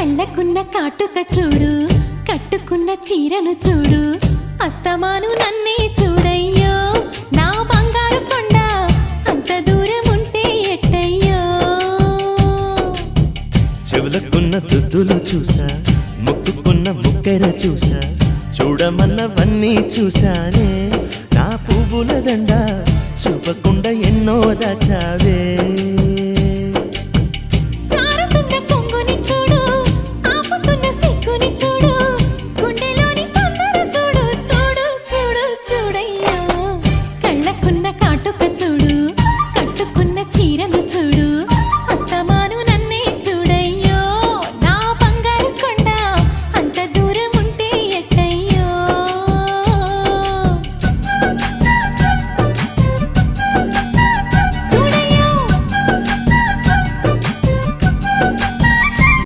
కళ్ళకున్న కాటుక చూడు, కట్టుకున్న చీరను చూడు, అస్తమాను నన్నే చూడయ్యో నా బంగారు కొండ, అంత దూరం ఉంటే ఎట్టయ్యో. చెవులకున్న దుద్దులు చూసా, ముక్కుకున్న ముక్కెర చూసా, చూడమన్నవన్నీ చూశానే. నా పువ్వుల దండ చూపకుండా ఎన్నో దాచావే.